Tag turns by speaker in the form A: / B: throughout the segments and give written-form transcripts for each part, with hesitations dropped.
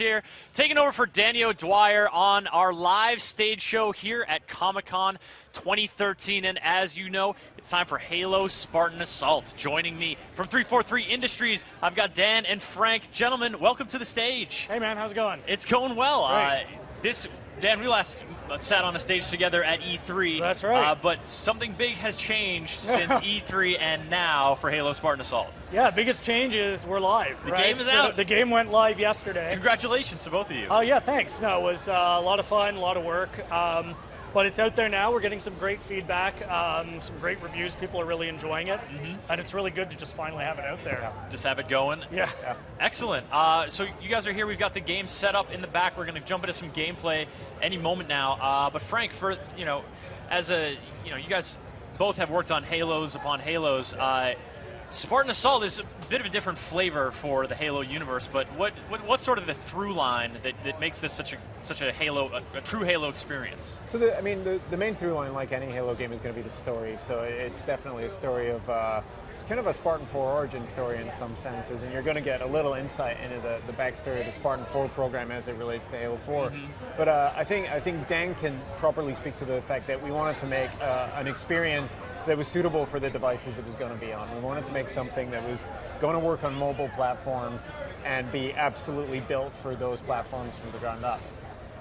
A: Here, taking over for Daniel Dwyer on our live stage show here at Comic-Con 2013. And as you know, it's time for Halo Spartan Assault. Joining me from 343 Industries, I've got Dan and Frank. Gentlemen, welcome to the stage.
B: Hey man, how's it going?
A: It's going well.
B: Great.
A: Dan, we last sat on a stage together at E3.
B: That's right.
A: But something big has changed since E3 and now for Halo Spartan Assault.
B: Yeah, biggest change is we're live.
A: The
B: right?
A: game is out.
B: The game went live yesterday.
A: Congratulations to both of you.
B: Oh yeah, thanks. No, it was a lot of fun, a lot of work. But it's out there now. We're getting some great feedback, some great reviews. People are really enjoying it. And it's really good to just finally have it out there.
A: Just have it going.
B: Yeah.
A: Excellent. So you guys are here. We've got the game set up in the back. We're going to jump into some gameplay any moment now. But Frank, for you guys both have worked on Halos upon Halos. Spartan Assault is a bit of a different flavor for the Halo universe. But what's sort of the through line that makes this such a Halo, a true Halo experience?
C: So the main through line, like any Halo game, is going to be the story. So it's definitely a story of kind of a Spartan 4 origin story in some senses, and you're going to get a little insight into the backstory of the Spartan 4 program as it relates to Halo 4. But I think Dan can properly speak to the fact that we wanted to make an experience that was suitable for the devices it was going to be on. We wanted to make something that was going to work on mobile platforms and be absolutely built for those platforms from the ground up.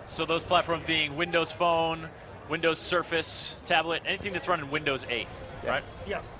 A: So those platforms being Windows Phone, Windows Surface, tablet, anything that's running Windows 8, right?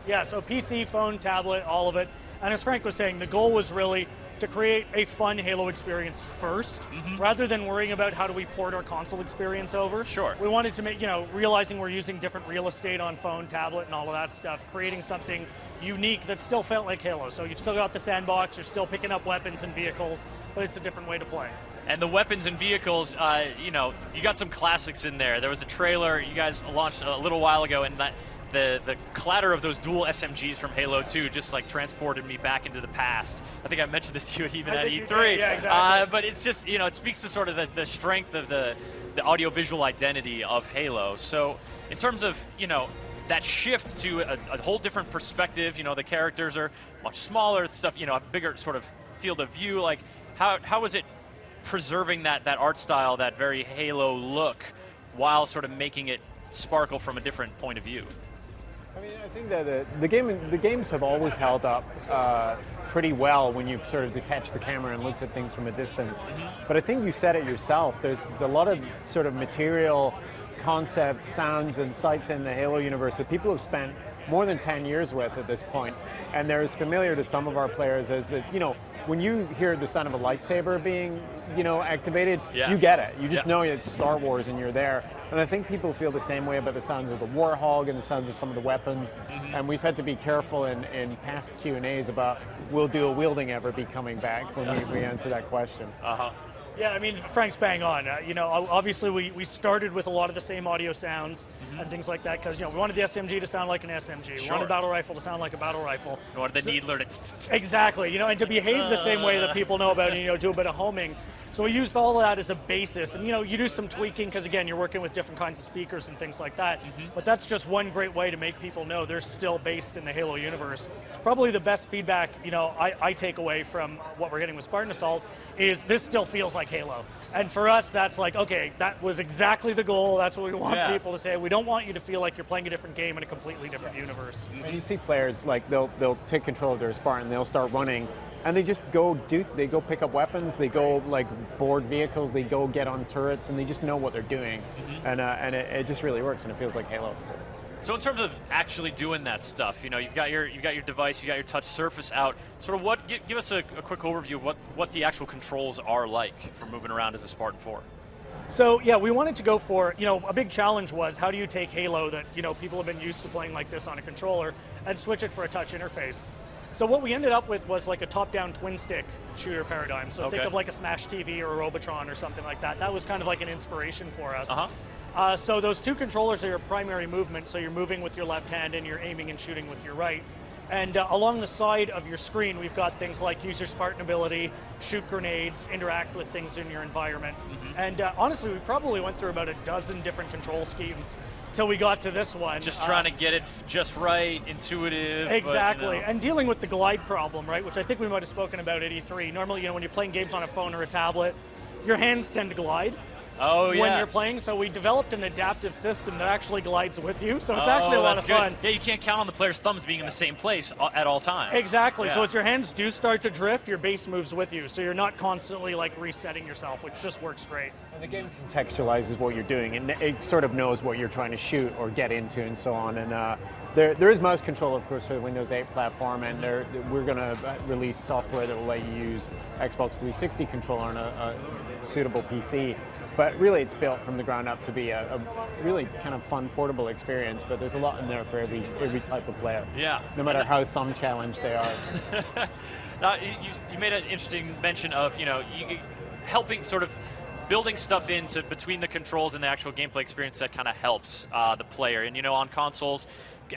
B: Yeah, so PC, phone, tablet, all of it. And as Frank was saying, the goal was really to create a fun Halo experience first, rather than worrying about how do we port our console experience over.
A: Sure.
B: We wanted to make, realizing we're using different real estate on phone, tablet, and all of that stuff, creating something unique that still felt like Halo. So you've still got the sandbox, you're still picking up weapons and vehicles, but it's a different way to play.
A: And the weapons and vehicles, you got some classics in there. There was a trailer you guys launched a little while ago, and the clatter of those dual SMGs from Halo 2 just like transported me back into the past. I think I mentioned this to you even at E3.
B: Yeah, exactly.
A: But it's just, it speaks to sort of the strength of the audiovisual identity of Halo. So in terms of, that shift to a whole different perspective, the characters are much smaller, stuff, a bigger sort of field of view. Like, how was it preserving that art style, that very Halo look, while sort of making it sparkle from a different point of view?
C: I mean, I think that the games have always held up pretty well when you've sort of detached the camera and looked at things from a distance. But I think you said it yourself, there's a lot of sort of material, concepts, sounds, and sights in the Halo universe that people have spent more than 10 years with at this point. And they're as familiar to some of our players as that, when you hear the sound of a lightsaber being, activated, you get it. You just know it's Star Wars and you're there. And I think people feel the same way about the sounds of the Warhog and the sounds of some of the weapons. And we've had to be careful in past Q&As about will dual wielding ever be coming back when we answer that question.
B: Yeah, I mean, Frank's bang on. Obviously we started with a lot of the same audio sounds and things like that because, we wanted the SMG to sound like an SMG. We wanted a battle rifle to sound like a battle rifle.
A: We wanted the needler to...
B: Exactly, and to behave the same way that people know about and, do a bit of homing. So we used all of that as a basis. And, you do some tweaking because, again, you're working with different kinds of speakers and things like that. But that's just one great way to make people know they're still based in the Halo universe. Probably the best feedback, I take away from what we're getting with Spartan Assault is this still feels like Halo. And for us, that's like, okay, that was exactly the goal. That's what we want people to say. We don't want you to feel like you're playing a different game in a completely different universe.
C: And you see players, like, they'll take control of their Spartan, they'll start running, and they just go pick up weapons, they go, like, board vehicles, they go get on turrets, and they just know what they're doing. And it just really works, and it feels like Halo.
A: So in terms of actually doing that stuff, you've got your device, you got your touch surface out. Sort of give us a quick overview of what the actual controls are like for moving around as a Spartan 4.
B: So yeah, we wanted to go for, a big challenge was how do you take Halo that, people have been used to playing like this on a controller and switch it for a touch interface. So what we ended up with was like a top-down twin-stick shooter paradigm. So think of like a Smash TV or a Robotron or something like that. That was kind of like an inspiration for us. So those two controllers are your primary movement, so you're moving with your left hand and you're aiming and shooting with your right. And along the side of your screen, we've got things like use your Spartan ability, shoot grenades, interact with things in your environment. And honestly, we probably went through about a dozen different control schemes till we got to this one.
A: Just trying to get it just right, intuitive.
B: Exactly,
A: but,
B: and dealing with the glide problem, right, which I think we might have spoken about at E3. Normally, when you're playing games on a phone or a tablet, your hands tend to glide.
A: Oh, yeah.
B: When you're playing, so we developed an adaptive system that actually glides with you, so it's actually a lot of fun.
A: Yeah, you can't count on the player's thumbs being in the same place at all times.
B: Exactly,
A: Yeah.
B: so as your hands do start to drift, your base moves with you, so you're not constantly like resetting yourself, which just works great.
C: And the game contextualizes what you're doing, and it sort of knows what you're trying to shoot or get into and so on. And there is mouse control, of course, for the Windows 8 platform, and we're going to release software that will let you use Xbox 360 controller on a suitable PC. But really, it's built from the ground up to be a really kind of fun, portable experience. But there's a lot in there for every type of player.
A: Yeah.
C: No matter how thumb challenged they are.
A: Now, you made an interesting mention of helping sort of building stuff into between the controls and the actual gameplay experience that kind of helps the player. And on consoles,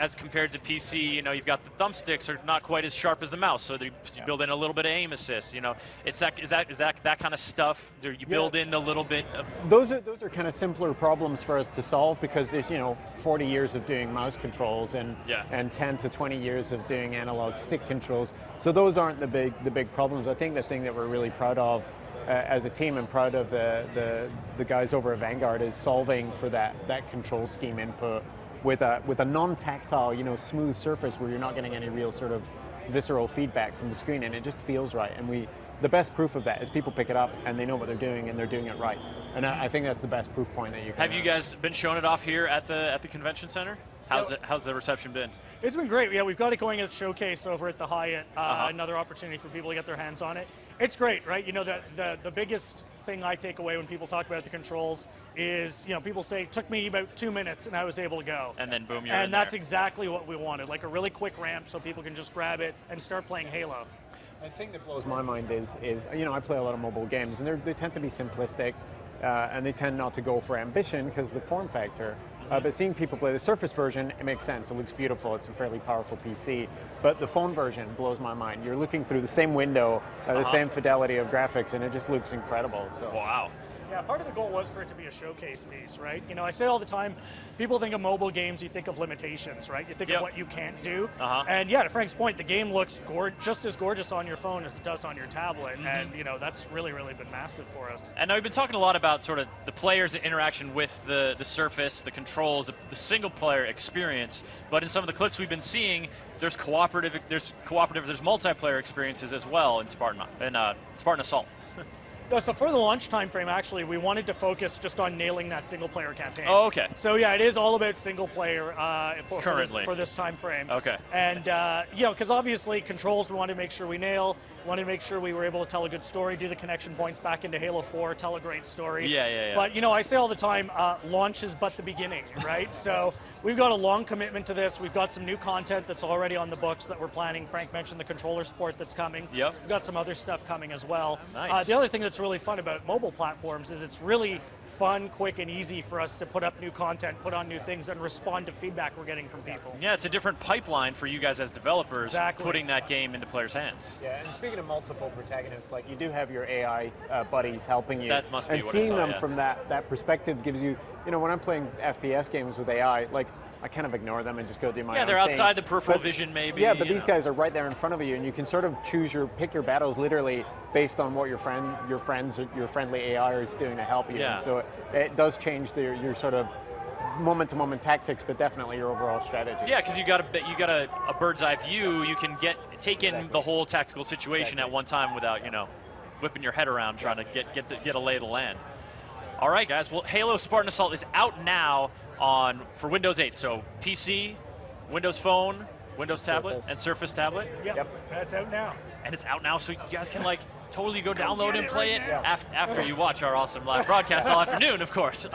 A: as compared to PC, you've got the thumbsticks are not quite as sharp as the mouse, so you build in a little bit of aim assist. Is that kind of stuff you build in a little bit of?
C: Those are kind of simpler problems for us to solve because there's 40 years of doing mouse controls and 10 to 20 years of doing analog stick controls. So those aren't the big problems. I think the thing that we're really proud of as a team and proud of the guys over at Vanguard is solving for that control scheme input with a non-tactile, smooth surface where you're not getting any real sort of visceral feedback from the screen, and it just feels right. And the best proof of that is people pick it up and they know what they're doing and they're doing it right. And I think that's the best proof point that you can
A: have. You guys been showing it off here at the convention center? How's the reception been?
B: It's been great. Yeah, we've got it going at Showcase over at the Hyatt. Another opportunity for people to get their hands on it. It's great, right? The biggest thing I take away when people talk about the controls is, people say, it took me about 2 minutes and I was able to go.
A: And then boom, you're
B: in
A: there.
B: That's exactly what we wanted, like a really quick ramp so people can just grab it and start playing Halo.
C: The thing that blows my mind is I play a lot of mobile games and they tend to be simplistic and they tend not to go for ambition because of the form factor. But seeing people play the Surface version, it makes sense. It looks beautiful. It's a fairly powerful PC. But the phone version blows my mind. You're looking through the same window, the same fidelity of graphics, and it just looks incredible. So.
A: Wow.
B: Yeah, part of the goal was for it to be a showcase piece, right? I say all the time, people think of mobile games, you think of limitations, right? You think of what you can't do. And yeah, to Frank's point, the game looks just as gorgeous on your phone as it does on your tablet. And, that's really, really been massive for us.
A: And now we've been talking a lot about sort of the players' interaction with the Surface, the controls, the single-player experience. But in some of the clips we've been seeing, there's cooperative, there's multiplayer experiences as well in Spartan Assault.
B: So for the launch time frame, actually, we wanted to focus just on nailing that single-player campaign.
A: Oh, okay.
B: So yeah, it is all about single-player
A: currently
B: for this time frame.
A: Okay.
B: And because obviously controls, we wanted to make sure we nail. We wanted to make sure we were able to tell a good story, do the connection points back into Halo 4, tell a great story.
A: Yeah.
B: But I say all the time, launch is but the beginning, right? So we've got a long commitment to this. We've got some new content that's already on the books that we're planning. Frank mentioned the controller support that's coming.
A: Yep.
B: We've got some other stuff coming as well.
A: Nice.
B: The other thing that's really fun about mobile platforms is it's really fun, quick, and easy for us to put up new content, put on new things, and respond to feedback we're getting from people.
A: Yeah, it's a different pipeline for you guys as developers, putting that game into players' hands.
C: Yeah, and speaking of multiple protagonists, like you do have your AI buddies helping you.
A: That must be
C: and
A: what I
C: seeing
A: saw,
C: them
A: yeah.
C: from that perspective gives you, when I'm playing FPS games with AI, like I kind of ignore them and just go do my own
A: Yeah, they're
C: thing.
A: outside the peripheral vision maybe.
C: Yeah, but these guys are right there in front of you, and you can sort of pick your battles literally based on what your friendly AI is doing to help you.
A: Yeah.
C: And so it does change your sort of moment-to-moment tactics, but definitely your overall strategy.
A: Yeah, because you got a bird's eye view. You can take in the whole tactical situation at one time without whipping your head around trying to get a lay of the land. All right, guys. Well, Halo Spartan Assault is out now for Windows 8. So PC, Windows Phone, Windows Tablet, and Surface Tablet.
B: Yep. That's out now.
A: And it's out now, so you guys can totally go download and play it
B: right
A: after you watch our awesome live broadcast all afternoon, of course.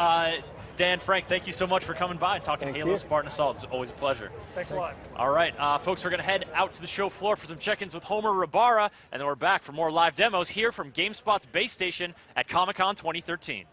A: Dan, Frank, thank you so much for coming by and talking Halo Spartan Assault. It's always a pleasure.
B: Thanks a lot.
A: All right, folks, we're going to head out to the show floor for some check-ins with Homer Rabara, and then we're back for more live demos here from GameSpot's base station at Comic-Con 2013.